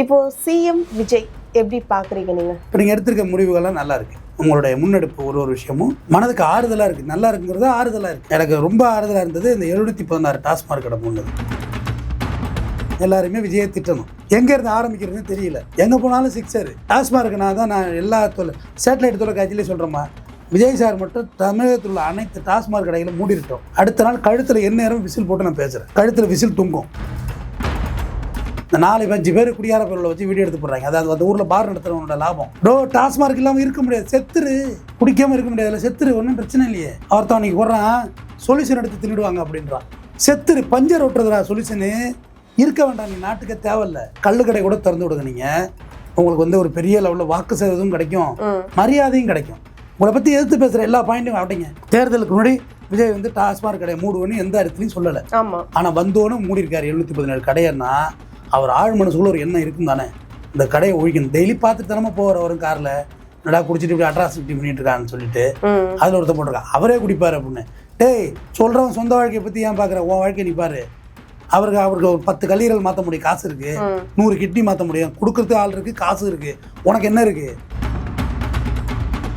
இப்போ சிஎம் விஜய் எப்படி பாக்குறீங்க நீங்க? இப்போ நீங்கள் எடுத்திருக்க முடிவுகள்லாம் நல்லா இருக்கு. உங்களுடைய முன்னெடுப்பு ஒரு விஷயமும் மனதுக்கு ஆறுதலாக இருக்குது. நல்லா இருக்குங்கிறது ஆறுதலாக இருக்குது. எனக்கு ரொம்ப ஆறுதலாக இருந்தது இந்த 716 டாஸ்மாக் கடை முன்னது. எல்லாருமே விஜயை திட்டணும். எங்கேருந்து ஆரம்பிக்கிறதுன்னு தெரியல. எங்கே போனாலும் சிக்ஸர். டாஸ்மார்க்கு நான் எல்லா சேட்டலைட் தொலைக்காட்சியிலே சொல்கிறேம்மா, விஜய் சார் மட்டும் தமிழகத்தில் உள்ள அனைத்து டாஸ்மாக் கடைகளும் மூடிட்டோம். அடுத்த நாள் கழுத்தில் எந்நேரம் விசில் போட்டு நான் பேசுகிறேன். கழுத்தில் விசில் தொங்கும். இந்த 4-5 பேர் குடியார பொருளை வச்சு வீடியோ எடுத்து போடுறாங்க. அதாவது அந்த ஊரில் பார் நடத்துறவனோட லாபம். டாஸ்மார்க் இல்லாமல் இருக்க முடியாது, செத்துரு. குடிக்காமல் இருக்க முடியாது, செத்துரு, ஒன்றும் பிரச்சனை இல்லையே. ஒருத்தன் அன்றைக்கி போடுறான், சொல்யூஷன் எடுத்து தின்னுடுவாங்க அப்படின்றான். செத்துரு, பஞ்சர் ஓட்டுறதுடா சொல்யூஷனு. இருக்க வேண்டாம், நீ நாட்டுக்கே தேவையில்ல. கள்ளு கடை கூட திறந்து விடுங்க. நீங்கள் உங்களுக்கு ஒரு பெரிய லெவலில் வாக்கு சேதமும் கிடைக்கும், மரியாதையும் கிடைக்கும். உங்களை பற்றி எதிர்த்து பேசுகிற எல்லா பாயிண்ட்டும் அப்படிங்க. தேர்தலுக்கு முன்னாடி விஜய் டாஸ்மாக் கடையை மூடுவோன்னு எந்த இடத்துலையும் சொல்லலை. ஆனால் வந்தோன்னு மூடியிருக்காரு 717 கடையன்னா அவர் ஆழ் மனசுக்குள்ள ஒரு எண்ணம் இருக்கும் தானே. இந்த கடையை ஒழிக்கணும். டெய்லி பார்த்துட்டு தானே போகிற வரும் காரில், நடா குடிச்சிட்டு இப்படி அட்ராசிட்டி பண்ணிட்டு இருக்கான்னு சொல்லிட்டு அதில் ஒருத்தர் போட்டிருக்கான். அவரே குடிப்பார் அப்படின்னு. டேய், சொல்கிறவன் சொந்த வாழ்க்கையை பற்றி ஏன் பார்க்குற? உன் வாழ்க்கையை நீ பாரு. அவருக்கு ஒரு 10 கல்லீரல் மாற்ற முடியும், காசு இருக்குது. 100 கிட்னி மாற்ற முடியும், கொடுக்குறதுக்கு ஆள் இருக்குது, காசு இருக்குது. உனக்கு என்ன இருக்குது?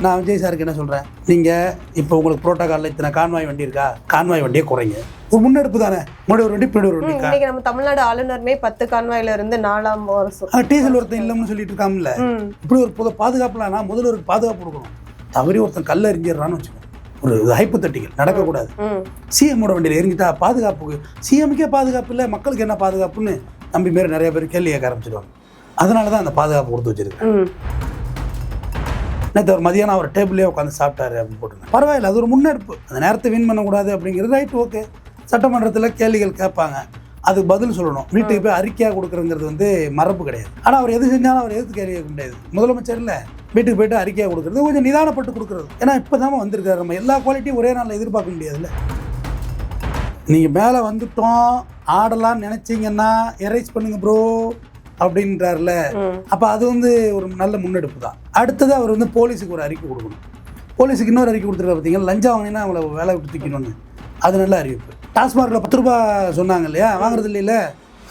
நான் விஜய் சாருக்கு என்ன சொல்கிறேன், நீங்கள் இப்போ உங்களுக்கு புரோட்டோகாலில் இத்தனை கான்வாய் வண்டி இருக்கா, கான்வாய் வண்டியே குறைங்க. ஒரு முன்னெடுப்பு தானே. முன்னாடி ஒரு வண்டி பின்னாடி ஒரு வண்டி. நம்ம தமிழ்நாடு ஆளுநருமே 10 கான்வாயில இருந்து 4ஆம் வருஷம் டீசல் ஒருத்தன் இல்லைன்னு சொல்லிட்டு இருக்காங்கல்ல. இப்படி ஒரு பாதுகாப்புலாம் நான் முதல்வருக்கு பாதுகாப்பு கொடுக்கணும். தவறி ஒருத்தன் கல்ல எரிஞ்சிடறான்னு வச்சுக்கோ, ஒரு ஹைப்போதெட்டிக்கல் நடக்கக்கூடாது. சிஎம்மோட வண்டியில் எரிஞ்சிட்டா பாதுகாப்புக்கு, சிஎம்முக்கே பாதுகாப்பு இல்லை, மக்களுக்கு என்ன பாதுகாப்புன்னு நம்பி மாரி நிறைய பேர் கேள்வி கேட்க ஆரம்பிச்சிடுவாங்க. அதனால தான் அந்த பாதுகாப்பு கொடுத்து வச்சிருக்கேன். நேற்று ஒரு மதியானம் அவர் டேபிள்லேயே உட்காந்து சாப்பிட்டாரு அப்படின்னு போட்டுருந்தேன். பரவாயில்ல, அது ஒரு முன்னெடுப்பு. அந்த நேரத்தை வீண் பண்ணக்கூடாது அப்படிங்கிறது ரைட், ஓகே. சட்டமன்றத்தில் கேள்விகள் கேட்பாங்க, அதுக்கு பதில் சொல்லணும். வீட்டுக்கு போய் அறிக்கையாக கொடுக்குறங்கிறது மரபு கிடையாது. ஆனால் அவர் எது செஞ்சாலும் அவர் எதிர்த்து கேள்வி கேட்க முடியாது. முதலமைச்சர் இல்லை, வீட்டுக்கு போய்ட்டு அறிக்கையாக கொடுக்குறது கொஞ்சம் நிதானப்பட்டு கொடுக்குறது. ஏன்னா இப்போ தான் வந்திருக்காரு. நம்ம எல்லா குவாலிட்டியும் ஒரே நாளில் எதிர்பார்க்க முடியாதுல்ல. நீங்கள் மேலே வந்துட்டோம் ஆடலான்னு நினச்சிங்கன்னா எரேஸ் பண்ணுங்க ப்ரோ அப்படின்றாருல. அப்போ அது ஒரு நல்ல முன்னெடுப்பு தான். அடுத்தது அவர் போலீஸுக்கு ஒரு அறிக்கை கொடுக்கணும். போலீஸுக்கு இன்னொரு அறிக்கை கொடுத்துருக்க பார்த்தீங்கன்னா, லஞ்சம் வாங்கினா அவங்கள வேலை விட்டு தூக்கணும்னு. அது நல்ல அறிவிப்பு. டாஸ்மார்க்கில் 10 ரூபா சொன்னாங்க இல்லையா, வாங்குறது இல்லையில,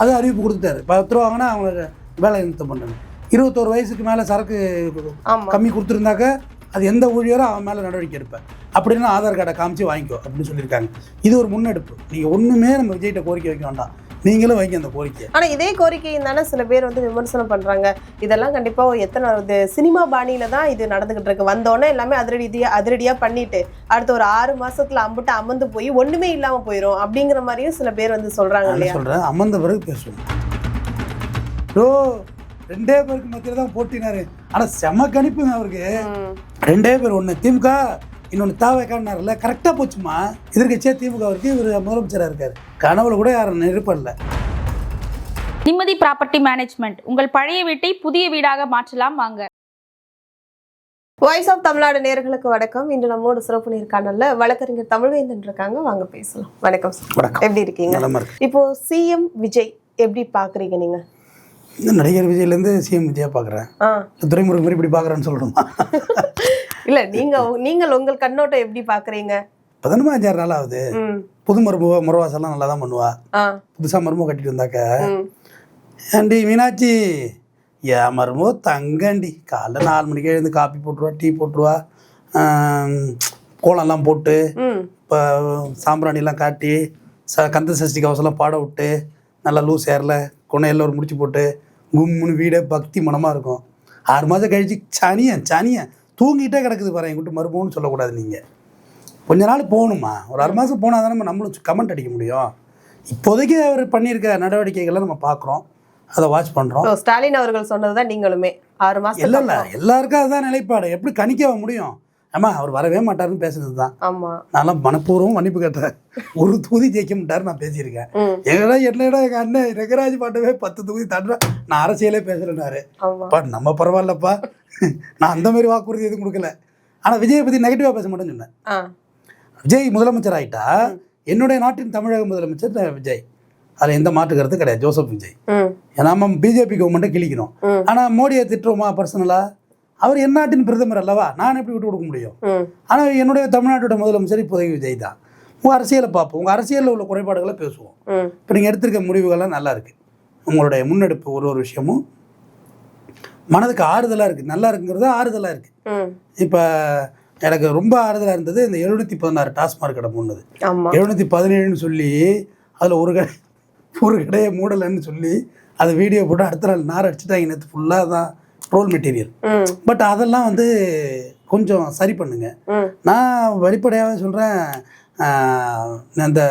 அது அறிவிப்பு கொடுத்துட்டாரு. 10 ரூபா வாங்கினா அவங்கள வேலை நிறுத்தம் பண்ணுறாங்க. 21 வயசுக்கு மேலே சரக்கு கம்மி கொடுத்துருந்தாக்க அது எந்த ஊழியரும் அவன் மேலே நடவடிக்கை எடுப்பேன். அப்படின்னா ஆதார் கார்டை காமிச்சு வாங்கிக்கோ அப்படின்னு சொல்லியிருக்காங்க. இது ஒரு முன்னெடுப்பு. நீங்கள் ஒன்றுமே நம்ம விஜய்கிட்ட கோரிக்கை வைக்க வேண்டாம், நீங்களும் வைங்க அந்த கோரிக்கை. ஆனால் இதே கோரிக்கையை தானே சில பேர் விமர்சனம் பண்ணுறாங்க. இதெல்லாம் கண்டிப்பாக எத்தனை சினிமா பாணியில தான் இது நடந்துகிட்டு இருக்கு. வந்தோடனே எல்லாமே அதிரடியாக பண்ணிட்டு அடுத்த ஒரு 6 மாசத்துல அம்பிட்டு அமர்ந்து போய் ஒன்றுமே இல்லாமல் போயிடும் அப்படிங்கிற மாதிரியும் சில பேர் சொல்கிறாங்க இல்லையா? சொல்கிறேன், அமர்ந்த பிறகு பேசுவோம். ப்ரோ 2 பேருக்கு மத்தியில் தான் போட்டினாரு. ஆனால் செம கணிப்புங்க அவருக்கு. 2 பேர், ஒன்று திமுக, இன்னொன்று தாவேக்கான்னார்ல. கரெக்டாக போச்சுமா. எதிர்கட்சியா திமுக இருக்கு, இவர் முதலமைச்சராக இருக்காரு. கனவுல கூட யாரும் நெருப்படல. நிம்மதி ப்ராப்பர்ட்டி மேனேஜ்மெண்ட், உங்கள் பழைய வீட்டை புதிய வீடாக மாற்றலாம் வாங்க. வாய்ஸ் ஆஃப் தமிழ்நாடு நேயர்களுக்கு வணக்கம். இன்று நம்மோட சிறப்பு நேர்காணல்ல வழக்கறிஞர் தமிழ்வேந்தன் இருக்காங்க. வாங்க பேசலாம். வணக்கம் சார், எப்படி இருக்கீங்க? இப்போ சிஎம் விஜய் எப்படி பாக்குறீங்க நீங்க? இந்த நடிகர் விஜய்லேருந்து சிஎம் விஜயா பார்க்குறேன். துரைமுருகன் மாதிரி இப்படி பார்க்குறேன்னு சொல்லணுமா? இல்லை, நீங்கள் உங்கள் கண்ணோட்டம் எப்படி பார்க்குறீங்க? 15 நாள் ஆகுது. புது முறவாசெல்லாம் நல்லா தான் பண்ணுவா. புதுசாக மருமக கட்டிட்டு வந்தாக்க, ஏண்டி மீனாட்சி, ஏன் மருமோ தங்கண்டி, காலைல 4 மணிக்கு எழுந்து காப்பி போட்டுருவா, டீ போட்டுருவா, கோலம்லாம் போட்டு, இப்போ சாம்பிராணிலாம் காட்டி, கந்த சஷ்டி கவசம்லாம் பாட விட்டு, நல்லா லூஸ் ஏரில் கொனையில் ஒரு முடிச்சு போட்டு கும்முன்னு வீடே பக்தி மனமாக இருக்கும். 6 மாதம் கழிச்சு சனியன் தூங்கிட்டே கிடக்குது பாரு. என்கிட்ட மறுபடியும் சொல்லக்கூடாது. நீங்கள் கொஞ்ச நாள் போகணுமா, ஒரு 6 மாதம் போனால் தானே நம்மளும் கமெண்ட் அடிக்க முடியும். இப்போதைக்கு அவர் பண்ணியிருக்க நடவடிக்கைகளை நம்ம பார்க்குறோம், அதை வாட்ச் பண்ணுறோம். ஸ்டாலின் அவர்கள் சொன்னதுதான் நீங்களுமே 6 மாதம் இல்லை எல்லாருக்கும் அதுதான் நிலைப்பாடு. எப்படி கணிக்க முடியும்? ஆமா, அவர் வரவே மாட்டாருன்னு பேசுனது தான். நான்லாம் மனப்பூர்வம் மன்னிப்பு கேட்டேன். ஒரு தொகுதி ஜெயிக்க மாட்டாரு நான் பேசியிருக்கேன். என்னடா எங்கள் அண்ணன் ரெங்கராஜ் பாட்டவே 10 தொகுதி தாண்டா, நான் அரசியலே பேசுறேன்னாரு. நம்ம பரவாயில்லப்பா, நான் அந்த மாதிரி வாக்குறுதி எதுவும் கொடுக்கல. ஆனால் விஜயை பற்றி நெகட்டிவாக பேச மாட்டேன்னு சொன்னேன். விஜய் முதலமைச்சர் ஆகிட்டா என்னுடைய நாட்டின் தமிழக முதலமைச்சர் விஜய், அதில் எந்த மாற்று கருத்து கிடையாது. ஜோசப் விஜய். ஏன்னா நம்ம பிஜேபி கவர்மெண்ட்டை கிழிக்கணும். ஆனால் மோடியை திட்டுறோமா பர்சனலாக? அவர் என் நாட்டின் பிரதமர் அல்லவா, நான் எப்படி விட்டு கொடுக்க முடியும்? ஆனால் என்னுடைய தமிழ்நாட்டோட முதலமைச்சர் இப்போதைக்கு விஜய் தான். உங்கள் அரசியலை பார்ப்போம், உங்கள் அரசியலில் உள்ள குறைபாடுகளை பேசுவோம். இப்போ நீங்கள் எடுத்திருக்க முடிவுகள்லாம் நல்லா இருக்குது. உங்களுடைய முன்னெடுப்பு ஒரு விஷயமும் மனதுக்கு ஆறுதலாக இருக்குது. நல்லா இருக்குங்கிறது ஆறுதலாக இருக்குது. இப்போ எனக்கு ரொம்ப ஆறுதலாக இருந்தது இந்த 716 டாஸ்மார்க் கடை மூணுது. 717ன்னு சொல்லி அதில் ஒரு கடையை மூடலைன்னு சொல்லி அதை வீடியோ போட்டு அடுத்த நாள் நார் அடிச்சுட்டாங்க. நேற்று ஃபுல்லாக தான் ட்ரோல் மெட்டீரியல். பட் அதெல்லாம் வந்து கொஞ்சம் சரி பண்ணுங்க. நான் வெளிப்படையாகவே சொல்கிறேன், அந்த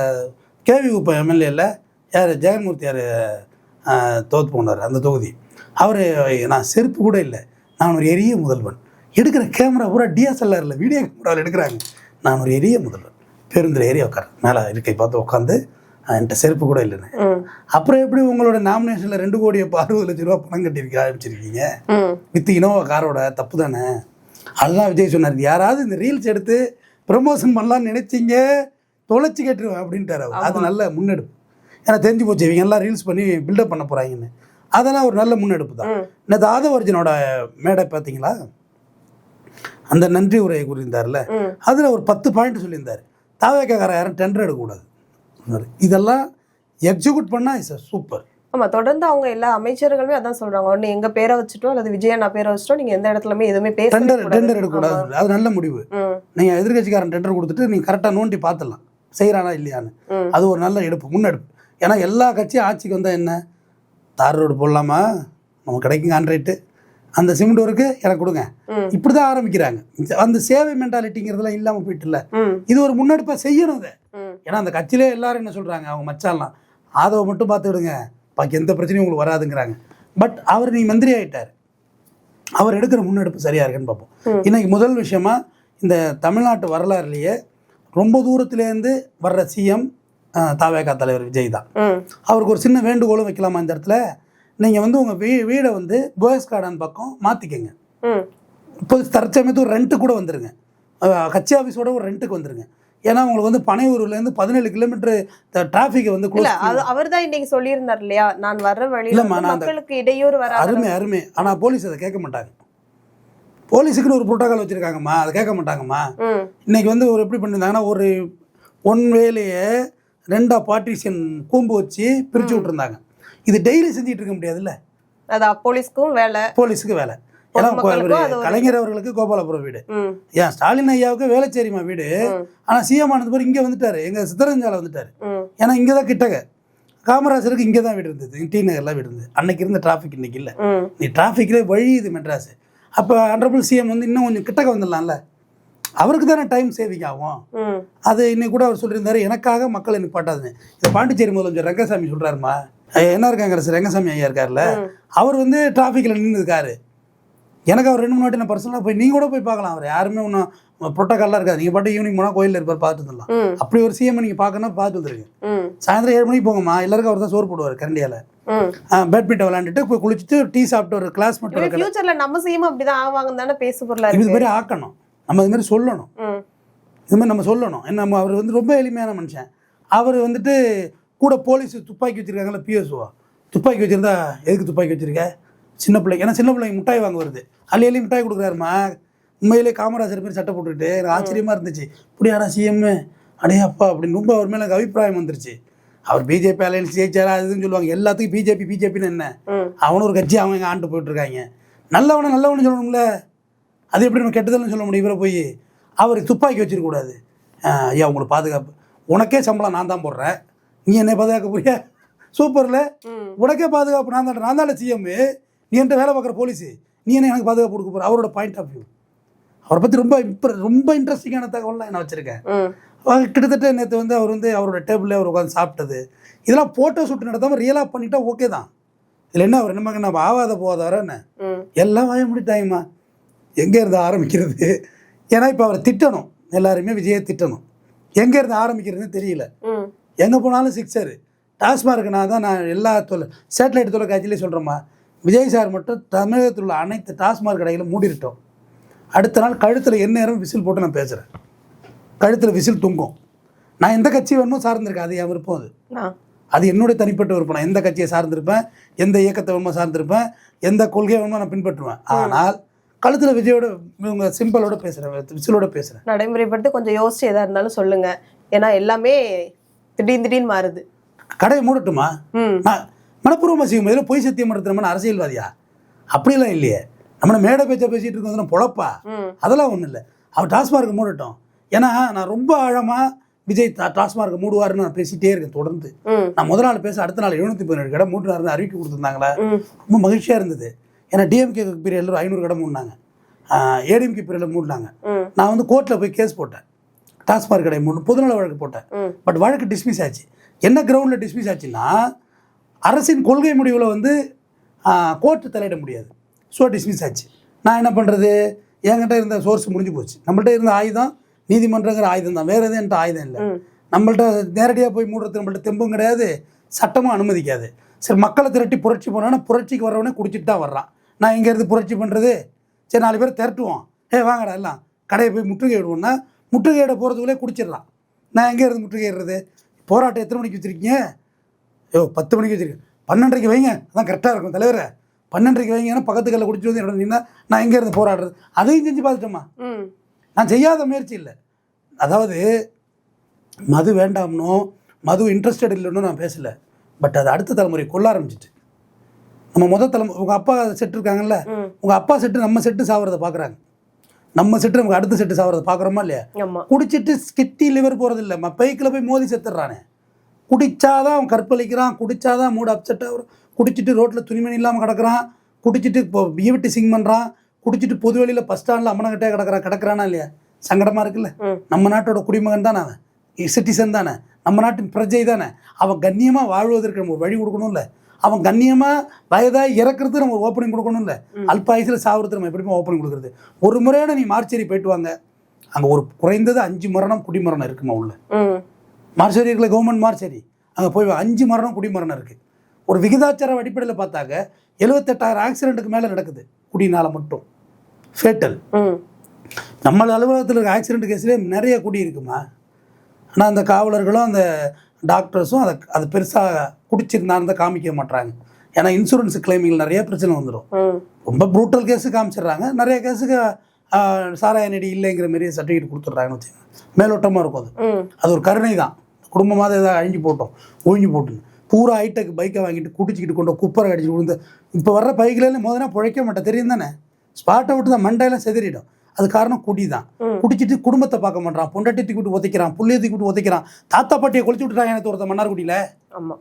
கேவி குப்பம் எம்எல்ஏல யார் ஜெகன்மூர்த்தி யார் தோற்று போனார் அந்த தொகுதி, அவர் நான் செருப்பு கூட இல்லை, நான் ஒரு எரிய முதல்வன், எடுக்கிற கேமரா பூரா டிஎஸ்எல்ஆரில் வீடியோ கேமராவில் எடுக்கிறாங்க, நான் ஒரு எரிய முதல்வன், பேருந்தில் ஏறி உட்கார மேலே இருக்கை பார்த்து உட்காந்து என்கிட்ட செருப்பு கூட இல்லைன்னு. அப்புறம் எப்படி உங்களோட நாமினேஷனில் 2,60,00,000 பணம் கட்டியிருக்க ஆரம்பிச்சிருக்கீங்க வித் இனோவா காரோட? தப்பு தானே? அதுதான் விஜய் சொன்னார், யாராவது இந்த ரீல்ஸ் எடுத்து ப்ரமோஷன் பண்ணலான்னு நினைச்சிங்க தொலைச்சி கேட்டுருவேன் அப்படின்ட்டார் அவர். அது நல்ல முன்னெடுப்பு. ஏன்னா தெரிஞ்சு போச்சு இவங்க எல்லாம் ரீல்ஸ் பண்ணி பில்டப் பண்ண போகிறாங்கன்னு. அதெல்லாம் ஒரு நல்ல முன்னெடுப்பு தான். நேற்று ஆதவர்ஜனோட மேடை பார்த்தீங்களா? அந்த நன்றி உரையை கூறியிருந்தார்ல, அதில் ஒரு 10 பாயிண்ட் சொல்லியிருந்தார். தாவேக்கார யாரும் டெண்டர் எடுக்கக்கூடாது, இதெல்லாம் எக்ஸிக்யூட் பண்ணால் இஸ் சூப்பர். ஆமா, தொடர்ந்து அவங்க எல்லா அமைச்சர்களுமே அதான் சொல்றாங்க, ஒன்று எங்க பேரை வச்சுட்டோம் அல்லது விஜயண்ணா பேரை வச்சுட்டோம், நீங்க எந்த இடத்துலயுமே எதுவுமே டெண்டர் எடுக்கக்கூடாது. அது நல்ல முடிவு. நீங்க எதிர்கட்சிக்காரன் டெண்டர் கொடுத்துட்டு நீங்க கரெக்டாக நோண்டி பார்த்துடலாம் செய்கிறானா இல்லையான்னு. அது ஒரு நல்ல முன்னெடுப்பு. ஏன்னா எல்லா கட்சியும் ஆட்சிக்கு வந்தால் என்ன, தார் ரோடு போடலாமா, நம்ம கிடைக்குங்க ஆண்ட்ராய்டு, அந்த சிமெண்ட் ஒர்க்கு எனக்கு கொடுங்க, இப்படிதான் ஆரம்பிக்கிறாங்க. அந்த சேவை மென்டாலிட்டிங்கிறதுலாம் இல்லாமல் போயிட்டு இல்லை. இது ஒரு முன்னெடுப்பாக செய்யணும் அதை. ஏன்னா அந்த கட்சியிலே எல்லாரும் என்ன சொல்கிறாங்க, அவங்க மச்சாலாம் ஆதவை மட்டும் பார்த்துக்கிடுங்க, பாக்கி எந்த பிரச்சனையும் உங்களுக்கு வராதுங்கிறாங்க. பட் அவர் நீ மந்திரி ஆகிட்டார், அவர் எடுக்கிற முன்னெடுப்பு சரியாக இருக்குன்னு பார்ப்போம். இன்னைக்கு முதல் விஷயமா இந்த தமிழ்நாட்டு வரலாறுலேயே ரொம்ப தூரத்துலேருந்து வர்ற சிஎம் தாவேகா தலைவர் விஜய் தான். அவருக்கு ஒரு சின்ன வேண்டுகோளும் வைக்கலாமா இந்த இடத்துல, நீங்கள் வந்து உங்கள் வீடை வந்து கோயஸ் கார்டன் பக்கம் மாற்றிக்கங்க. இப்போ தற்சமயத்து ஒரு ரெண்ட்டு கூட வந்துருங்க, கட்சி ஆஃபீஸோட ஒரு ரெண்ட்டுக்கு வந்துருங்க. ஏன்னா உங்களுக்கு வந்து பனையூர்லேருந்து 17 கிலோமீட்டர் டிராஃபிக்கை வந்து அவர் தான் இன்னைக்கு சொல்லியிருந்தார் இல்லையா, நான் வர்ற வழியில் மக்களுக்கு இடையூறு வர. அருமை. ஆனால் போலீஸ் அதை கேட்க மாட்டாங்க. போலீஸுக்குன்னு ஒரு புரோட்டோகால் வச்சுருக்காங்கம்மா, அதை கேட்க மாட்டாங்கம்மா. இன்னைக்கு வந்து ஒரு எப்படி பண்ணியிருந்தாங்கன்னா, ஒரு ஒன் வேலையை 2 பார்ட்டிஷன் கூம்பு வச்சு பிரித்து விட்டுருந்தாங்க. இது டெய்லி செஞ்சுட்டு இருக்க முடியாதுல்ல, அதான் போலீஸுக்கு வேலை. ஏன்னா கலைஞர் அவர்களுக்கு கோபாலபுரம் வீடு, ஏன் ஸ்டாலின் ஐயாவுக்கு வேளச்சேரிமா வீடு. ஆனால் சிஎம் ஆனது பிறகு இங்கே வந்துட்டாரு, எங்கள் சித்தரஞ்சாலை வந்துட்டாரு. ஏன்னா இங்கே தான் கிட்டக்க, காமராஜருக்கு இங்கே தான் வீடு இருந்தது, டி நகர்லாம் வீடு இருந்தது. அன்னைக்கு இருந்த டிராஃபிக் இன்னைக்கு இல்லை. நீ டிராஃபிக்லேயே வழி இது மெட்ராஸ். அப்போ ஆனரபிள் சிஎம் வந்து இன்னும் கொஞ்சம் கிட்டக்க வந்துடலாம்ல, அவருக்கு தானே டைம் சேவிங் ஆகும். அது இன்னைக்கு கூட அவர் சொல்லியிருந்தாரு, எனக்காக மக்களை நிப்பாட்டாதுன்னு. இந்த பாண்டிச்சேரி முதலமைச்சர் ரங்கசாமி சொல்கிறாருமா, என்ன இருக்காங்க ரங்கசாமி ஐயா இருக்கார்ல, அவர் வந்து டிராஃபிக்கில் நின்று இருக்காரு. எனக்கு அவர் 2-3 வாட்டி நான் பர்சனலாக போய் நீங்கள் கூட போய் பார்க்கலாம். அவர் யாருமே ஒன்றும் புரோட்டோகால்லாம் இருக்காது. நீங்கள் பாட்டு ஈவினிங் போனால் கோயிலில் இருப்பார், பார்த்துட்டு வந்துடலாம். அப்படி ஒரு சிஎம் நீங்கள் பார்க்கணும், பார்த்து வந்துருங்க. சாயந்தரம் 7 மணிக்கு போங்கம்மா, எல்லாருக்கும் அவர் தான் சோறு போடுவார் கரண்டியால். பேட்மிண்டன் விளையாண்டுட்டு போய் குளிச்சுட்டு டீ சாப்பிட்டு ஒரு கிளாஸ் மட்டும். ஃபியூச்சர்ல நம்ம சிஎம் அப்படிதான் ஆவாங்கன்னு தானே பேச பொருளா இது மாதிரி ஆக்கணும். நம்ம இது மாதிரி சொல்லணும், இது மாதிரி நம்ம சொல்லணும். நம்ம அவர் வந்து ரொம்ப எளிமையான மனுஷன். அவர் வந்துட்டு கூட போலீஸ் துப்பாக்கி வச்சுருக்காங்கல்ல, பிஎஸ்ஓ துப்பாக்கி வச்சுருந்தா எதுக்கு துப்பாக்கி வச்சுருக்க, சின்ன பிள்ளைங்க, ஏன்னா சின்ன பிள்ளைங்க மிட்டாய் வாங்க வருது, அள்ளி மிட்டாய் கொடுக்குறாருமா. உண்மையிலே காமராஜர் பேர் சட்டை போட்டுக்கிட்டு எனக்கு ஆச்சரியமாக இருந்துச்சு, இப்படியாடா சிஎம் அடே அப்பா அப்படின்னு ரொம்ப அவர் மேலே எனக்கு அபிப்பிராயம் வந்துருச்சு. அவர் பிஜேபி அலையன்ஸ் ஜெயிச்சாரா அதுன்னு சொல்லுவாங்க, எல்லாத்துக்கும் பிஜேபின்னு என்ன, அவனும் ஒரு கட்சி அவங்க ஆண்டு போயிட்டுருக்காங்க. நல்லவனு சொல்லணும்ல, அது எப்படி நம்ம கெட்டதல்னு சொல்ல முடியும். இவரை போய் அவர் துப்பாக்கி வச்சிருக்கக்கூடாது. ஐயா உங்களுக்கு பாதுகாப்பு, உனக்கே சம்பளம் நான் தான் போடுறேன், நீ என்னை பாதுகாக்க போறியா, சூப்பரில் உனக்கே பாதுகாப்பு நான் தானே சிஎம், நீ என்கிட்ட வேலை பார்க்குற போலீஸு, நீ என்ன எனக்கு பாதுகாப்பு கொடுக்க போகிற. அவரோட பாயிண்ட் ஆஃப் வியூ, அவரை பற்றி ரொம்ப இன்ட்ரெஸ்டிங்கான தகவல்லாம் நான் வச்சுருக்கேன். கிட்டத்தட்ட நேற்று வந்து அவர் வந்து அவரோட டேபிளில் அவர் உட்காந்து சாப்பிட்டது இதெல்லாம் ஃபோட்டோ ஷூட் நடத்தாமல் ரியலாக பண்ணிட்டா ஓகே தான். இதில் என்ன அவர் என்னமாங்க நம்ம ஆவாத போகாதவர என்ன எல்லாம் வாய முடிட்டாங்கம்மா, எங்கே இருந்து ஆரம்பிக்கிறது. ஏன்னா இப்போ அவரை திட்டணும், எல்லாருமே விஜயை திட்டணும், எங்கே இருந்து ஆரம்பிக்கிறதுன்னு தெரியல. எங்கே போனாலும் சிக்ஸரு. டாஸ்மார்க்கு நான் எல்லா சேட்டலைட் தொலைக்காட்சியிலையும் சொல்கிறேம்மா, விஜய் சார் மட்டும் தமிழகத்தில் உள்ள அனைத்து டாஸ்மார்க் கடைகளும் மூடிட்டோம். அடுத்த நாள் கழுத்தில் எந்நேரம் விசில் போட்டு நான் பேசுகிறேன், கழுத்தில் விசில் தொங்கும். நான் எந்த கட்சி வேணுமோ சார்ந்திருக்கேன், அது என் விருப்பம். அது என்னுடைய தனிப்பட்ட விருப்பம். நான் எந்த கட்சியை சார்ந்திருப்பேன், எந்த இயக்கத்தை வேணுமோ சார்ந்திருப்பேன், எந்த கொள்கையை வேணுமோ நான் பின்பற்றுவேன். ஆனால் கழுத்தில் விஜயோட இவங்க சிம்பிளோட பேசுகிறேன், விசிலோட பேசுகிறேன். நடைமுறைப்படுத்தி கொஞ்சம் யோசிச்சு எதாக இருந்தாலும் சொல்லுங்கள், ஏன்னா எல்லாமே திடீர்னு மாறுது. கடையை மூடட்டுமா, நான் மனப்பூர்வமாக செய்யும் இதில் பொய் சத்தியம் நடத்துகிறமான அரசியல்வாதியா, அப்படிலாம் இல்லையே. நம்மளை மேடை பேச்சை பேசிகிட்டு இருக்கோம் பொழப்பா, அதெல்லாம் ஒன்றும் இல்லை. அவர் டாஸ்மார்க் மூடட்டும். ஏன்னா நான் ரொம்ப ஆழமாக விஜய் டாஸ்மார்க் மூடுவாருன்னு நான் பேசிகிட்டே இருக்கேன் தொடர்ந்து. நான் முதல் நாள் பேச அடுத்த நாள் 717 கடை மூடுறாருன்னு அறிவிக்கை கொடுத்துருந்தாங்களா, ரொம்ப மகிழ்ச்சியாக இருந்தது. ஏன்னா டிஎம்கே பீரியடில் 500 கடை மூடினாங்க, ஏடிஎம்கே பீரியடில் மூடினாங்க. நான் வந்து கோர்ட்டில் போய் கேஸ் போட்டேன், டாஸ்மார்க் கடை மூணு பொதுநல வழக்கு போட்டேன். பட் வழக்கு டிஸ்மிஸ் ஆச்சு. என்ன கிரவுண்டில் டிஸ்மிஸ் ஆச்சுன்னா, அரசின் கொள்கை முடிவில் வந்து கோர்ட்டு தலையிட முடியாது. ஸோ டிஸ்மிஸ் ஆச்சு. நான் என்ன பண்ணுறது, என்கிட்ட இருந்த சோர்ஸ் முடிஞ்சு போச்சு. நம்மள்ட்ட இருந்த ஆயுதம் நீதிமன்றங்கிற ஆயுதம் தான், வேறு எதுவும் என்கிட்ட ஆயுதம் இல்லை. நம்மள்ட்ட நேரடியாக போய் மூடுறது நம்மள்ட்ட தெம்பும் கிடையாது, சட்டமும் அனுமதிக்காது. சரி, மக்களை திரட்டி புரட்சி பண்ணோன்னா புரட்சிக்கு வரவனே குடிச்சிட்டு தான் வர்றான். நான் இங்கேருந்து புரட்சி பண்ணுறது, சரி 4 பேர் திரட்டுவோம், வாங்கடா எல்லாம் கடையை போய் முற்றுகையிடுவோம்னா முற்றுகையிட போகிறதுக்குள்ளே குடிச்சிடலாம். நான் எங்கே இருந்து முற்றுகையிடுறது? போராட்டம் எத்தனை மணிக்கு வச்சுருக்கீங்க? 10 மணிக்கு வச்சுருக்கேன். 12:30 வைங்க, அதான் கரெக்டாக இருக்கும் தலைவரை. 12:30 வைங்க, ஏன்னா பக்கத்து கல்ல குடிச்சு வந்து என்னோட நின்னா நான் எங்கே இருந்து போராடுறது? அதையும் செஞ்சு பார்த்துட்டோமா? நான் செய்யாத முயற்சி இல்லை. அதாவது மது வேண்டாம்னோ மது இன்ட்ரெஸ்டட் இல்லைன்னு நான் பேசலை. பட் அது அடுத்த தலைமுறை கொள்ள ஆரம்பிச்சிட்டு. நம்ம முதல் தலைமுறை, உங்கள் அப்பா செட்டு இருக்காங்கல்ல, உங்கள் அப்பா செட்டு நம்ம செட்டு சாவறதை பார்க்குறாங்க. நம்ம செட்டு நமக்கு அடுத்த செட்டு சாவறதை பார்க்குறோமா இல்லையா? குடிச்சிட்டு கிட்டி லிவர் போகிறது இல்லை, பைக்கில் போய் மோதி செத்துடுறானே. குடிச்சாதான் அவன் கற்பழிக்கிறான், குடிச்சாதான் மூடு அப்செட் ஆகும், குடிச்சிட்டு ரோட்டில் துணிமணி இல்லாமல் கிடக்கிறான், குடிச்சிட்டு இப்போ ஈவிட்டு சிங் பண்ணுறான், குடிச்சிட்டு பொது வெளியில் பஸ் ஸ்டாண்டில் அம்மனகிட்டே கிடக்கிறானா இல்லையா? சங்கடமாக இருக்குல்ல. நம்ம நாட்டோட குடிமகன் தானே அவன், சிட்டிசன் தானே, நம்ம நாட்டின் பிரஜை தானே. அவன் கண்ணியமாக வாழ்வதற்கு நம்ம வழி கொடுக்கணும்ல. அவன் கண்ணியமாக வயதாக இறக்குறது நம்ம ஒரு ஓப்பனிங் கொடுக்கணும்ல. அல்பாயுசில் சாவுறது நம்ம எப்படிமா ஓப்பனிங் கொடுக்குறது? ஒரு முறையான நீ மார்ச்சேரி போயிட்டு வாங்க, அங்கே ஒரு குறைந்தது 5 மரணம் குடிமரணம் இருக்குமா உள்ள மார்ச்சேரி இருக்குல்ல, கவர்மெண்ட் மார்ச்சேரி. அங்கே போய் 5 மரணம் குடிமரணம் இருக்குது. ஒரு விகிதாச்சார அடிப்படையில் பார்த்தாக்க 78,000 ஆக்சிடென்ட்டுக்கு மேலே நடக்குது குடினால மட்டும், ஃபேட்டல். நம்ம அலுவலகத்தில் இருக்க ஆக்சிடென்ட் கேஸ்லேயே நிறைய குடி இருக்குமா. ஆனால் அந்த காவலர்களும் அந்த டாக்டர்ஸும் அதை பெருசாக குடிச்சிருந்தான்னு காமிக்க மாட்டாங்க. ஏன்னா இன்சூரன்ஸ் கிளைமிங்கில் நிறைய பிரச்சனை வந்துடும். ரொம்ப ப்ரூட்டல் கேஸு காமிச்சிடுறாங்க, நிறைய கேஸுக்கு சாராய நெடி இல்லைங்கிற மாரியே சர்டிஃபிகேட் கொடுத்துட்றாங்கன்னு வச்சுக்கோங்க. மேலோட்டமாக இருக்கும். அது ஒரு கருணை தான். குடும்பமாக ஏதாவது ஒழிஞ்சு போட்டுன்னு பூரா ஹைடெக் பைக்கை வாங்கிட்டு குடிச்சிக்கிட்டு கொண்டு குப்பரை அடிச்சுட்டு விழுந்து இப்போ வர்ற பைக்கில் முதல்ல பிழைக்க மாட்டேன் தெரியும் தானே. ஸ்பாட்டை விட்டு தான் மண்டையெல்லாம் செதறிடும். அது காரணம் குடி தான். குடிச்சிட்டு குடும்பத்தை பார்க்க மாட்டான், பொண்டாட்டி தூக்கி விட்டு உதைக்கிறான், புள்ளையை தூக்கி விட்டு உதைக்கிறான். தாத்தா பாட்டியை கொளிச்சு விட்டுறாங்க எனக்கு ஒருத்த மன்னார்குடியில். ஆமாம்,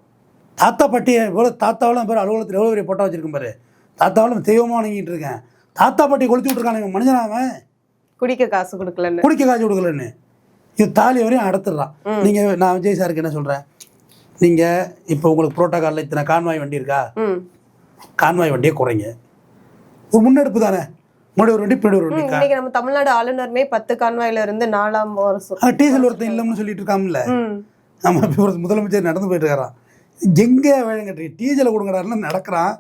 தாத்தா பாட்டியை எவ்வளோ தாத்தாவெல்லாம் பேர் அலுவலகத்தில் எவ்வளோ பெரிய போட்டா வச்சிருக்கேன் பாரு. தாத்தாவெல்லாம் தெய்வமாக வணங்கிட்டு இருக்கேன். தாத்தா பாட்டியை கொளிச்சு விட்டுருக்காங்க மனுஷனாவன். குடிக்க காசு கொடுக்கலன்னு இது தாலி வரையும் அடத்துடுறான். நீங்கள் நான் விஜய் சாருக்கு என்ன சொல்கிறேன், நீங்கள் இப்போ உங்களுக்கு புரோட்டோகாலில் இத்தனை கான்வாய் வண்டி இருக்கா, கான்வாய் வண்டியை குறைங்க. ஒரு முன்னெடுப்பு தானே. முன்னாடி ஒரு வண்டி பின்னாடி ஒரு வண்டி. இன்னைக்கு நம்ம தமிழ்நாடு ஆளுநருமே 10 கான்வாயில இருந்து 4ஆம் வருஷம் டீசல் ஒருத்தன் இல்லைன்னு சொல்லிட்டு இருக்காமல. நம்ம முதலமைச்சர் நடந்து போயிட்டு இருக்காரான். எங்கே வேணுங்க டீசலை கொடுங்கடாருன்னு நடக்கிறான்.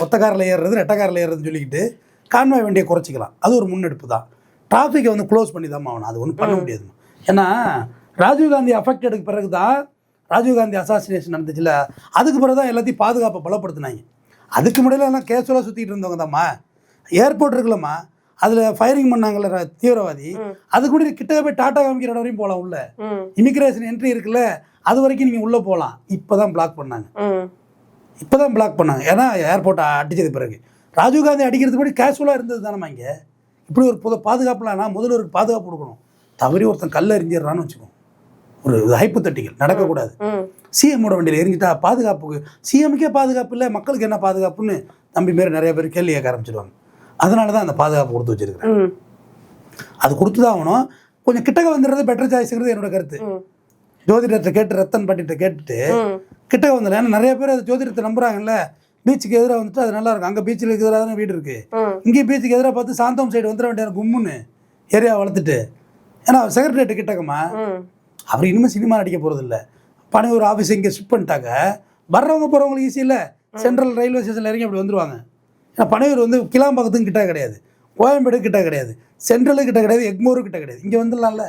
ஒத்த காரில் ஏறுறது ரெட்டை காரில் ஏறுறதுன்னு சொல்லிக்கிட்டு கான்வாய் வண்டியை குறைச்சிக்கலாம். அது ஒரு முன்னெடுப்பு தான். டிராஃபிக்கை வந்து க்ளோஸ் பண்ணி தான் ஆகணும். அது ஒன்றும் பண்ண முடியாது. ஏன்னா ராஜீவ்காந்தி அஃபெக்டடுக்கு பிறகு தான் ராஜீவ்காந்தி அசாசினேஷன் நடந்துச்சுல, அதுக்கு பிறகு தான் எல்லாத்தையும் பாதுகாப்பை பலப்படுத்தினாங்க. அதுக்கு முன்னாடி எல்லாம் கேஷுவலாக சுற்றிட்டு இருந்தவங்க தான்மா. ஏர்போர்ட் இருக்குல்லம்மா, அதில் ஃபயரிங் பண்ணாங்கல்ல தீவிரவாதி, அதுக்கு முன்னாடி கிட்ட போய் டாட்டா காமிக்கிற இடம் வரையும் போகலாம். உள்ள இமிக்ரேஷன் என்ட்ரி இருக்குல்ல, அது வரைக்கும் நீங்கள் உள்ளே போகலாம். இப்போ தான் பிளாக் பண்ணாங்க. ஏன்னா ஏர்போர்ட்டை அடித்தது பிறகு. ராஜீவ்காந்தி அடிக்கிறதுக்கு முன்னாடி கேஷுவலாக இருந்தது தானம்மா. இங்கே இப்படி ஒரு பாதுகாப்புலாம்னா முதல்ல ஒரு பாதுகாப்பு கொடுக்கணும். தவறி ஒருத்தன் கல்ல எரிஞ்சிடறான்னு வச்சுக்கோங்க, ஒரு ஹைப்போதெட்டிக்கல் நடக்கக்கூடாது. சிஎம்மோட வண்டியில் எரிஞ்சிட்டா பாதுகாப்புக்கு, சிஎம்முக்கே பாதுகாப்பு இல்லை, மக்களுக்கு என்ன பாதுகாப்புன்னு தம்பி மாரி நிறைய பேர் கேள்வி கேட்க ஆரம்பிச்சிடுவாங்க. அதனால தான் அந்த பாதுகாப்பு கொடுத்து வச்சிருக்கிறேன். அது கொடுத்து தான் ஆகணும். கொஞ்சம் கிட்டக்க வந்துடுறது பெட்டர் சாய்ஸுங்கிறது என்னோட கருத்து. ஜோதிடத்தை கேட்டு ரத்தன் பாட்டிகிட்ட கேட்டுட்டு கிட்டக்க வந்துடல. ஏன்னா நிறைய பேர் அது ஜோதிடத்தை நம்புறாங்கல்ல. பீச்சுக்கு எதிராக வந்துட்டு அது நல்லா இருக்கும். அங்கே பீச்சுக்கு எதிராக தானே வீடு இருக்குது. இங்கே பீச்சுக்கு எதிராக பார்த்து சாந்தம் சைடு வந்துட வேண்டிய கும்முன்னு ஏரியா வளர்த்துட்டு. ஏன்னா செக்ரட்டரியேட்டு கிட்டக்கம்மா, அவர் இனிமேல் சினிமா நடிக்க போகிறது இல்லை. பனையூர் ஆஃபீஸ் இங்கே ஷிஃப்ட் பண்ணிட்டாங்க. வர்றவங்க போகிறவங்களுக்கு ஈஸி இல்லை. சென்ட்ரல் ரயில்வே ஸ்டேஷனில் இறங்கி அப்படி வந்துடுவாங்க. ஏன்னா பனையூர் வந்து கிளாம்பாக்கத்துக்கு கிட்ட கிடையாது, கோயம்பேடு கிட்ட கிடையாது, சென்ட்ரலு கிட்ட கிடையாது, எக்மோரு கிட்ட கிடையாது. இங்கே வந்துடலாம்ல.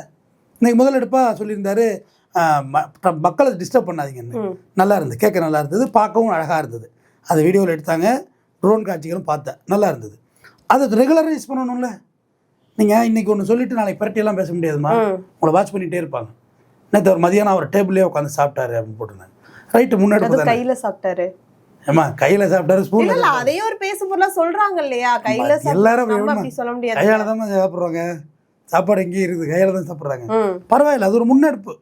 இன்றைக்கி முதல் எடுப்பாக சொல்லியிருந்தாரு, மக்களை டிஸ்டர்ப் பண்ணாதீங்கன்னு. நல்லா இருந்தது, கேட்க நல்லா இருந்தது, பார்க்கவும் அழகாக இருந்தது. அதை வீடியோவில் எடுத்தாங்க, ட்ரோன் காட்சிகளும் பார்த்தேன், நல்லா இருந்தது. அதை ரெகுலரைஸ் பண்ணணும்ல. நீங்கள் இன்றைக்கி ஒன்று சொல்லிவிட்டு நாளைக்கு பரட்டியெல்லாம் பேச முடியாதுமா. உங்களை வாட்ச் பண்ணிகிட்டே இருப்பாங்க. நேற்று ஒரு மதியானம் அவர் டேபிள்லேயே உட்காந்து சாப்பிட்டாரு அப்படின்னு போட்டுருந்தாங்க. ரைட்டு, முன்னாடி கையில் சாப்பிட்டாரு. ஏமா கையில சாப்பிட்டாரு ஸ்பூன் இல்ல அதையே ஒரு பேசு பொருளா சொல்றாங்க இல்லையா, கையில எல்லாரும் நம்ம அப்படி சொல்ல முடியாது. கையால தான் சாப்பிட்றாங்க, சாப்பாடு எங்கேயும் இருக்குது, கையால தான் சாப்பிட்றாங்க. பரவாயில்ல, அது ஒரு முன்னெடுப்பு.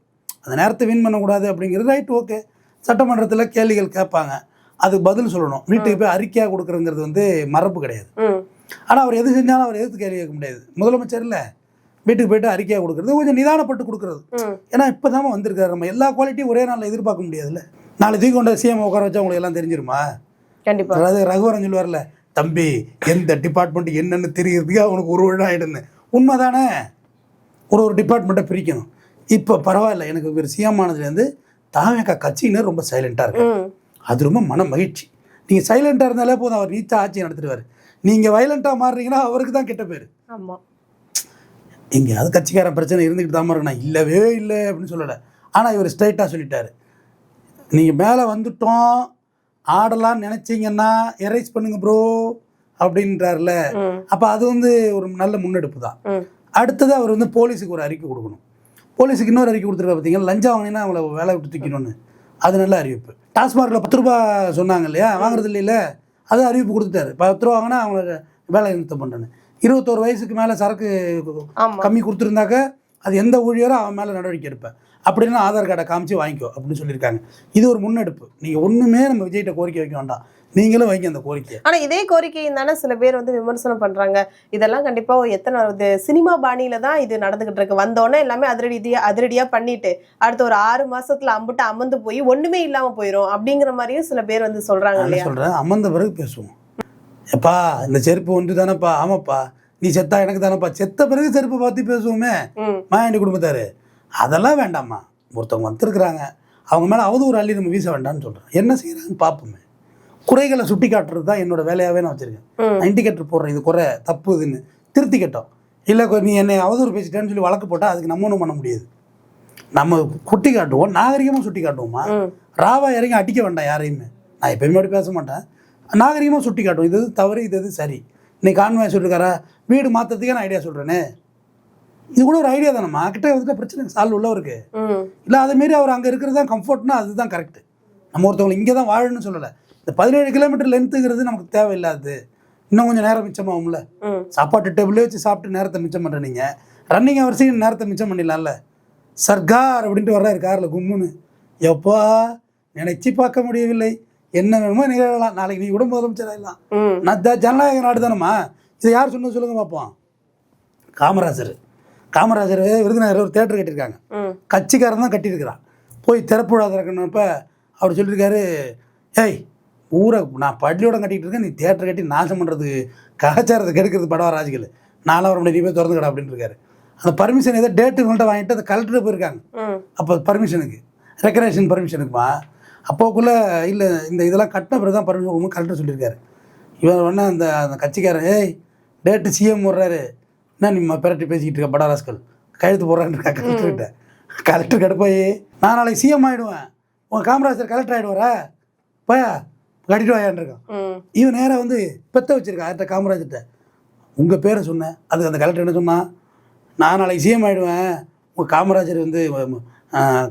அந்த நேரத்தை வீண் பண்ணக்கூடாது அப்படிங்கிறது ரைட், ஓகே. சட்டமன்றத்தில் கேள்விகள் கேட்பாங்க, அதுக்கு பதில் சொல்லணும். வீட்டுக்கு போய் அறிக்கையாக கொடுக்குறங்கிறது வந்து மரபு கிடையாது. ஆனால் அவர் எது செஞ்சாலும் அவர் எதிர்த்து கேள்வி கேட்க முடியாது. முதலமைச்சர் இல்லை, வீட்டுக்கு போயிட்டு அறிக்கையாக கொடுக்குறது கொஞ்சம் நிதானப்பட்டு கொடுக்குறது. ஏன்னா இப்போ தான் வந்திருக்காரு, நம்ம எல்லா குவாலிட்டியும் ஒரே நாளில் எதிர்பார்க்க முடியாதுல்ல. நாளை தூக்கி கொண்ட சிஎம் உட்கார வச்சா உங்களுக்கு எல்லாம் தெரிஞ்சிருமா? கண்டிப்பா. அதாவது ரகுவரன் சொல்லுவார்ல, தம்பி எந்த டிபார்ட்மெண்ட் என்னன்னு தெரியறதுக்கு அவனுக்கு ஒரு வருடம் ஆகிடுன்னு. உண்மைதானே, ஒரு டிபார்ட்மெண்ட்டை பிரிக்கணும். இப்போ பரவாயில்ல, எனக்கு ஒரு சிஎம் ஆனதுலேருந்து தாவேக்கா கட்சியினர் ரொம்ப சைலண்ட்டாக இருக்கு, அது ரொம்ப மன மகிழ்ச்சி. நீங்கள் சைலண்ட்டாக இருந்தாலே போதும், அவர் நீட்டாக ஆட்சி நடத்திடுவார். நீங்கள் வைலண்ட்டாக மாறுறீங்கன்னா அவருக்கு தான் கெட்ட பேர். ஆமாம், எங்கேயாவது கட்சிக்காரன் பிரச்சனை இருந்துக்கிட்டு தான் இருக்கணும், இல்லவே இல்லை அப்படின்னு சொல்லலை. ஆனால் இவர் ஸ்ட்ரைட்டாக சொல்லிட்டாரு, நீங்கள் மேலே வந்துட்டோம் ஆடலான்னு நினச்சிங்கன்னா எரேஸ் பண்ணுங்க ப்ரோ அப்படின்றார்ல. அப்போ அது வந்து ஒரு நல்ல முன்னெடுப்பு தான். அடுத்தது அவர் வந்து போலீஸுக்கு ஒரு அறிக்கை கொடுக்கணும். போலீஸுக்கு இன்னொரு அறிக்கை கொடுத்துருக்கா பார்த்தீங்கன்னா, லஞ்சம் வாங்கினா அவங்கள வேலை விட்டு தூக்கணும்னு. அது நல்ல அறிவிப்பு. டாஸ்மார்க்கில் 10 ரூபா சொன்னாங்க இல்லையா, வாங்குறது இல்லைல்ல, அது அறிவிப்பு கொடுத்துட்டாரு. 10 ரூபா வாங்கினா அவங்கள வேலை நிறுத்தம் பண்ணுறேன்னு. 21 வயசுக்கு மேலே சரக்கு கம்மி கொடுத்துருந்தாக்க அது எந்த ஊழியரோ அவன் மேலே நடவடிக்கை எடுப்பேன் அப்படின்னு ஆதார் கார்டை காமிச்சு வாங்கிக்கோ அப்படின்னு சொல்லியிருக்காங்க. இது ஒரு முன்னெடுப்பு. நீங்கள் ஒன்றுமே நம்ம விஜய்கிட்ட கோரிக்கை வைக்க வேண்டாம், நீங்களும் வைங்க அந்த கோரிக்கையை. ஆனால் இதே கோரிக்கையும் தானே சில பேர் வந்து விமர்சனம் பண்ணுறாங்க. இதெல்லாம் கண்டிப்பாக எத்தனை சினிமா பாணியில தான் இது நடந்துகிட்டு இருக்கு. வந்தோடனே எல்லாமே அதிரடியாக பண்ணிட்டு அடுத்த ஒரு 6 மாசத்துல அம்புட்டு அமர்ந்து போய் ஒன்றுமே இல்லாமல் போயிடும் அப்படிங்கிற மாதிரியும் சில பேர் வந்து சொல்கிறாங்க இல்லையா. சொல்கிறேன், அமர்ந்த பிறகு பேசுவோம். எப்பா இந்த செருப்பு ஒன்று தானேப்பா, ஆமாப்பா நீ செத்தா எனக்கு தானேப்பா, செத்த பிறகு செருப்பை பார்த்து பேசுவோமே மாயாண்டி குடும்பத்தாரு. அதெல்லாம் வேண்டாம்மா. ஒருத்தவங்க வந்துருக்குறாங்க, அவங்க மேலே அவதூறு அள்ளி நம்ம வீச வேண்டாம்னு சொல்கிறேன். என்ன செய்கிறாங்கன்னு பார்ப்போமே. குறைகளை சுட்டி காட்டுறது தான் என்னோட வேலையாகவே நான் வச்சுருக்கேன். இண்டிகேட்டர் போடுறேன், இது குறை தப்பு இதுன்னு திருத்திக்கட்டும். இல்லை நீ என்னை அவதூறு பேசிட்டேன்னு சொல்லி வழக்கு போட்டால் அதுக்கு நம்ம ஒன்றும் பண்ண முடியாது. நம்ம குட்டி காட்டுவோம், நாகரிகமாக சுட்டி காட்டுவோமா. ராவா இறங்கி அடிக்க வேண்டாம் யாரையுமே. நான் எப்பயுமே அப்படி பேச மாட்டேன், நாகரிகமாக சுட்டி காட்டுவோம். இது தவறு, இது சரி. இன்னைக்கு கான்வாய் சொல்லிருக்காரா, வீடு மாற்றத்துக்கே நான் ஐடியா சொல்கிறேனே, இது கூட ஒரு ஐடியா தானம்மா. கிட்ட வந்துட்டு பிரச்சனை சால்வ் உள்ளவருக்கு இல்லை. அதேமாரி அவர் அங்கே இருக்கிறது தான் கம்ஃபர்ட்னா அதுதான் கரெக்டு. நம்ம ஒருத்தவங்களை இங்கே தான் வாழணும்னு சொல்லலை. இந்த 17 கிலோமீட்டர் லென்த்துங்கிறது நமக்கு தேவையில்லாது. இன்னும் கொஞ்சம் நேரம் மிச்சமாகும்ல. சாப்பாட்டு டேபிளே வச்சு சாப்பிட்டு நேரத்தை மிச்சம் பண்ணுற நீங்கள் ரன்னிங் அவர்ஸையும் நேரத்தை மிச்சம் பண்ணிடலாம்ல. சர்கார் அப்படின்ட்டு வர்றாரு காரில் கும்முன்னு. எப்பா நினைச்சு பார்க்க முடியவில்லை, என்ன வேணுமோ நிகழலாம், நாளைக்கு நீ கூட முதலமைச்சராகலாம். நான் ஜனநாயக நாடு தானம்மா. இதை யார் சொன்ன சொல்லுங்க பார்ப்போம். காமராஜர் விருதுநகர் ஒரு தேட்டர் கட்டியிருக்காங்க, கட்சிக்காரன் தான் கட்டியிருக்கிறான். போய் திறப்பு விழா திறக்கணுப்ப அவர் சொல்லியிருக்காரு, ஏய் ஊரை நான் பள்ளியோட கட்டிகிட்டு இருக்கேன், நீ தேட்டர் கட்டி நாசம் பண்ணுறதுக்கு கலாச்சாரத்தை கெடுக்கிறது படவா ராஜிகள், நானும் வர முடியும், நீ போய் திறந்து கடை அப்படின்னு இருக்காரு. அந்த பர்மிஷன் ஏதோ டேட்டு உங்கள்கிட்ட வாங்கிட்டு அந்த கலெக்டர் போயிருக்காங்க. அப்போ பர்மிஷனுக்கு ரெக்கரேஷன் பர்மிஷனுக்குமா அப்போக்குள்ளே இல்லை, இந்த இதெல்லாம் கட்டின பிறகு தான் பர்மிஷன் கலெக்டர் சொல்லியிருக்காரு. இவர் வேணா அந்த கட்சிக்காரன், ஏய் டேட்டு சிஎம் போடுறாரு, என்ன நீ பிரட்டி பேசிக்கிட்டு இருக்க படாராஸ்கள், கழுத்து போடுறான்னு இருக்கா கலெக்டர்கிட்ட. கலெக்டர் கிடப்போய் நான் நாளைக்கு சிஎம் ஆகிடுவேன், உன் காமராஜர் கலெக்டர் ஆகிடுவாரா, போயா கட்டிட்டு வாயான்னு இருக்கான். இவன் நேராக வந்து பெத்த வச்சிருக்கான் யார்கிட்ட, காமராஜர்கிட்ட. உங்கள் பேரை சொன்னேன், அதுக்கு அந்த கலெக்டர் என்ன சொன்னான், நான் நாளைக்கு சிஎம் ஆகிடுவேன், உங்கள் காமராஜர் வந்து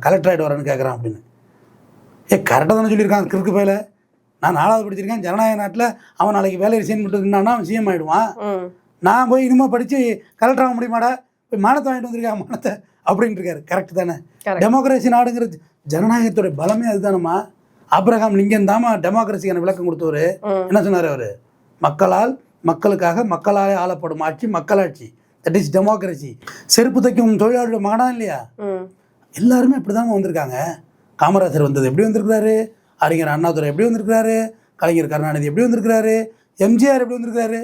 கலெக்டர் ஆகிடுவாரான்னு கேட்குறான் அப்படின்னு. கரெக்டாக தானே சொல்லியிருக்கான் கிறுக்கு பையில. நான் 4வது படிச்சிருக்கேன், ஜனநாயக நாட்டில் அவன் நாளைக்கு வேலையை ரிசைன் பண்ணிட்டு இருந்தான்னா அவன் சிஎம் ஆகிடுவான். நான் போய் இனிமேல் படித்து கலெக்டர் ஆக முடியுமாடா, போய் மானத்தை வாங்கிட்டு வந்திருக்கேன் மானத்தை அப்படின்ட்டு இருக்காரு. கரெக்டு தானே. டெமோக்ரஸி நாடுங்கிறது ஜனநாயகத்தோட பலமே அதுதானம்மா. ஆபிரகாம் லிங்கன் தாமா டெமோக்ரஸிக்கான விளக்கம் கொடுத்தவர். என்ன சொன்னார் அவர், மக்களால் மக்களுக்காக மக்களாலே ஆளப்படும் ஆட்சி மக்களாட்சி, தட் இஸ் டெமோக்ரஸி. செருப்பு தைக்கும் தொழிலாளர்கள் மகனா இல்லையா, எல்லாருமே இப்படி தாங்க வந்திருக்காங்க. காமராஜர் வந்தது எப்படி வந்திருக்கிறாரு, அறிஞர் அண்ணாதுரை எப்படி வந்திருக்கிறாரு, கலைஞர் கருணாநிதி எப்படி வந்திருக்கிறாரு, எம்ஜிஆர் எப்படி வந்திருக்கிறாரு,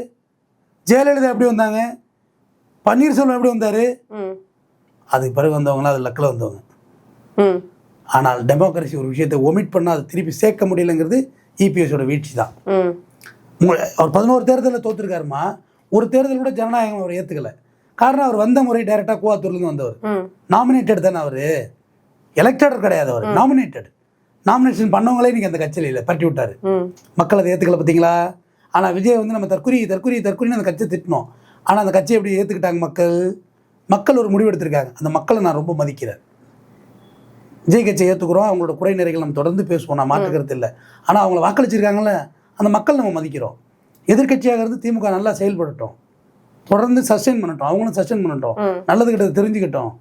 ஜெயலலிதா எப்படி வந்தாங்க, பன்னீர்செல்வம் எப்படி வந்தார். அதுக்கு பிறகு வந்தவங்களாம் அது லக்கில் வந்தவங்க. ஆனால் டெமோக்ரஸி ஒரு விஷயத்தை ஒமிட் பண்ணால் அதை திருப்பி சேர்க்க முடியலைங்கிறது இபிஎஸோட வீழ்ச்சி தான். அவர் 11 தேர்தலில் தோற்றுருக்காருமா, ஒரு தேர்தல் கூட ஜனநாயகம் அவர் ஏற்றுக்கலை. காரணம் அவர் வந்த முறை டைரெக்டாக கோவாத்தூர்லேருந்து வந்தவர், நாமினேட்டட் தானே, அவர் எலெக்டட் கிடையாது, அவர் நாமினேட்டட். நாமினேஷன் பண்ணவங்களே நீங்கள் அந்த கட்சியில் இல்லை, பரட்டி விட்டார். மக்கள் அதை ஏற்றுக்கல பார்த்தீங்களா. ஆனால் விஜய் வந்து நம்ம தற்கொலைன்னு அந்த கட்சியை திட்டினோம். ஆனால் அந்த கட்சியை எப்படி ஏற்றுக்கிட்டாங்க மக்கள் ஒரு முடிவு எடுத்திருக்காங்க. அந்த மக்களை நான் ரொம்ப மதிக்கிறேன். விஜய் கட்சியை ஏற்றுக்கிறோம், அவங்களோட குறை நிறைகள் நம்ம தொடர்ந்து பேசுவோம், நான் மாற்றுக்கிறது இல்லை. ஆனால் அவங்கள வாக்களிச்சிருக்காங்கல்ல, அந்த மக்கள் நம்ம மதிக்கிறோம். எதிர்கட்சியாக இருந்து திமுக நல்லா செயல்படட்டும், தொடர்ந்து சஸ்டெயின் பண்ணட்டும், அவங்களும் சஸ்டெயின் பண்ணட்டும், நல்லது கிட்டதை தெரிஞ்சுக்கிட்டோம்.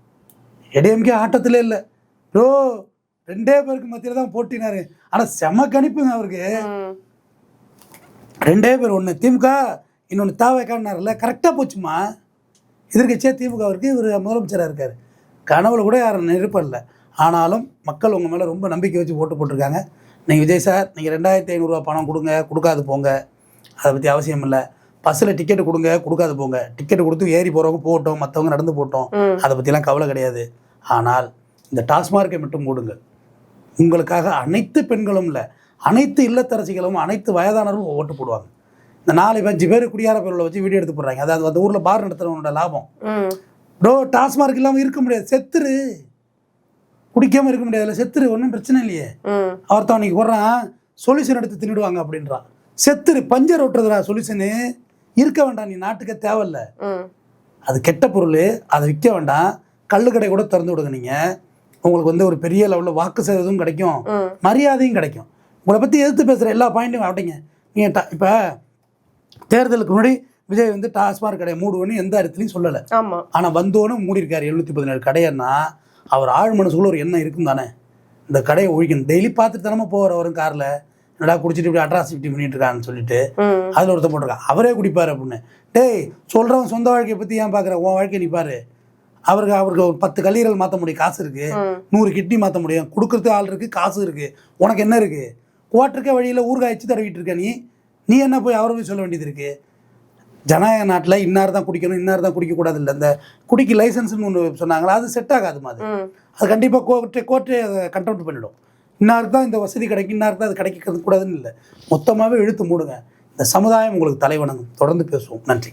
ஏடிஎம்கே ஆட்டத்திலே இல்லை ப்ரோ, 2 பேருக்கு மத்தியில் தான் போட்டினாரு. ஆனால் செம கணிப்புங்க அவருக்கு. 2 பேர், ஒன்று திமுக இன்னொன்று தாவேக்கான்னார்ல, கரெக்டாக போச்சுமா. எதிர்கட்சியாக திமுக அவருக்கு இவர் முதலமைச்சராக இருக்கார். கனவுல கூட யாரும் நெருப்படல. ஆனாலும் மக்கள் உங்கள் மேலே ரொம்ப நம்பிக்கை வச்சு ஓட்டு போட்டிருக்காங்க. நீங்கள் விஜய் சார், நீங்கள் 2500 பணம் கொடுங்க, கொடுக்காது போங்க, அதை பற்றி அவசியம் இல்லை. பஸ்ஸில் டிக்கெட்டு கொடுங்க, கொடுக்காது போங்க, டிக்கெட்டு கொடுத்து ஏறி போகிறவங்க போகட்டும், மற்றவங்க நடந்து போட்டோம், அதை பற்றிலாம் கவலை கிடையாது. ஆனால் இந்த டாஸ்மார்க்கை மட்டும் மூடுங்க. உங்களுக்காக அனைத்து பெண்களும் இல்லை, அனைத்து இல்லத்தரசிகளும், அனைத்து வயதானரும் ஓட்டு போடுவாங்க. இந்த 4-5 பேர் குடியார பேரில் வச்சு வீடியோ எடுத்து போடுறாங்க, அதாவது அந்த ஊரில் பார் நடத்துகிறவனோட லாபம். ப்ரோ, டாஸ்மார்க் இல்லாமல் இருக்க முடியாது, செத்துரு. குடிக்காமல் இருக்க முடியாதுல்ல, செத்துரு, ஒன்றும் பிரச்சனை இல்லையே. ஒருத்தன் அன்றைக்கி போடுறான், சொல்யூஷன் எடுத்து தின்னுடுவாங்க அப்படின்றான். செத்துரு, பஞ்சர் ஓட்டுறதுடா சொல்யூஷனு. இருக்க வேண்டாம், நீ நாட்டுக்கே தேவையில்ல. அது கெட்ட பொருள், அதை விற்க வேண்டாம். கள்ளுக்கடை கூட திறந்து விடுங்க. நீங்கள் உங்களுக்கு வந்து ஒரு பெரிய லெவலில் வாக்கு சேதமும் கிடைக்கும், மரியாதையும் கிடைக்கும். உங்களை பற்றி எதிர்த்து பேசுகிற எல்லா பாயிண்ட்டும் ஆட்டிங்க. நீங்கள் இப்போ தேர்தலுக்கு முன்னாடி விஜய் வந்து டாஸ்மார்க் கடையை மூடுவோன்னு எந்த இடத்துலையும் சொல்லலை. ஆனால் வந்தோன்னு மூடிருக்காரு 717 கடையன்னா அவர் ஆழ் மனசுக்குள்ள ஒரு எண்ணம் இருக்கும் தானே, இந்த கடையை ஒழிக்கணும். டெய்லி பார்த்துட்டு தானே போகிற வரும் காரில், என்னடா குடிச்சிட்டு இப்படி அட்ராசிட்டி பண்ணிட்டு இருக்கான்னு சொல்லிட்டு அதில் ஒருத்தர் போட்டிருக்கான், அவரே குடிப்பார் அப்படின்னு. டேய், சொல்கிறவன் சொந்த வாழ்க்கையை பற்றி ஏன் பார்க்குற, உன் வாழ்க்கையை நீ பாரு. அவருக்கு ஒரு 10 கல்லீரல் மாற்ற முடியும், காசு இருக்குது. 100 கிட்னி மாற்ற முடியும், கொடுக்குறது ஆள் இருக்குது, காசு இருக்குது. உனக்கு என்ன இருக்குது? குவாட்டருக்கே வழியில் ஊறுகாய்ச்சி தடவிட்டு இருக்க நீ என்ன போய் அவரை போய் சொல்ல வேண்டியது இருக்குது? ஜனநாயக நாட்டில் இன்னார் தான் குடிக்கணும், இன்னார் தான் குடிக்கக்கூடாது இல்லை. இந்த குடிக்கு லைசன்ஸ்னு ஒன்று சொன்னாங்களா, அது செட் ஆகாது மாதிரி. அது கண்டிப்பாக கோர்ட்டே அதை கண்ட்ரோல் பண்ணிவிடும். இன்னாருக்கு தான் இந்த வசதி கிடைக்கும், இன்னாருக்கு தான் அது கிடைக்கிறது கூடாதுன்னு இல்லை. மொத்தமாகவே இழுத்து மூடுங்க. இந்த சமுதாயம் உங்களுக்கு தலைவணங்கும். தொடர்ந்து பேசுவோம். நன்றி.